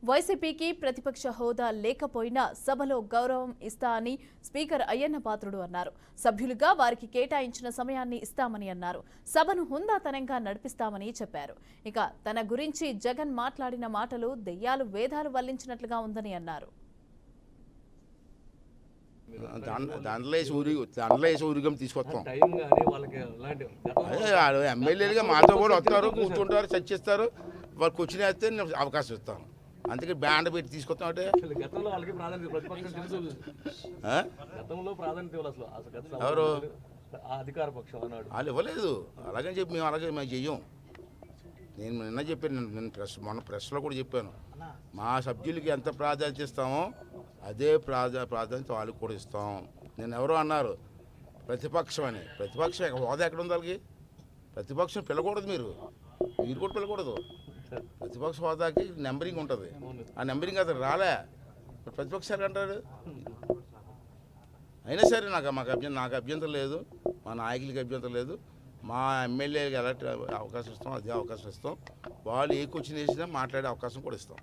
వైసీపీకి ప్రతిపక్ష హోదా లేకపోయినా సభలో గౌరవం ఇస్తా అని స్పీకర్ అయ్యన్న పాత్రుడు అన్నారు. సభ్యులుగా వారికి కేటాయించిన సమయాన్ని ఇస్తామని అన్నారు. సభను హుందాతనంగా నడిపిస్తామని చెప్పారు. ఇక తన గురించి జగన్ మాట్లాడిన మాటలు దెయ్యాలు వేదాలు వల్లించినట్లుగా ఉందని అన్నారు. ఊరిగం తీసుకొస్తాం. ఎమ్మెల్యేలుగా మాతో కూడా వస్తారు, కూర్చుంటారు, చర్చిస్తారు. వాళ్ళు కూర్చుని వేస్తే నేను అవకాశం ఇస్తాను. అందుకే బ్యాండ్ పెట్టి తీసుకొస్తాం. అంటే ఎవరు వాళ్ళు ఇవ్వలేదు. అలాగని చెప్పి మేము మేము చెయ్యం. నేను నిన్న చెప్పాను, మొన్న ప్రెస్లో కూడా చెప్పాను. మా సభ్యులకి ఎంత ప్రాధాన్యత ఇస్తామో అదే ప్రాధాన్యత వాళ్ళకి కూడా ఇస్తాం. నేను ఎవరో అన్నారు ప్రతిపక్షం అని. ప్రతిపక్షం హోదా ఎక్కడ ఉంది వాళ్ళకి? ప్రతిపక్షం పిలకూడదు, మీరు కూడా పిలకూడదు. ప్రతిపక్ష హోదాకి నెంబరింగ్ ఉంటుంది. ఆ నెంబరింగ్ అతను రాలే, ప్రతిపక్షాలు అంటారు. అయినా సరే నాకు అభ్యంతరం లేదు, మా నాయకులకి అభ్యంతరం లేదు. మా ఎమ్మెల్యేకి ఎలాంటి అవకాశం ఇస్తాం అదే అవకాశం ఇస్తాం. వాళ్ళు ఏ క్వశ్చన్ వేసినా మాట్లాడే అవకాశం కూడా ఇస్తాం.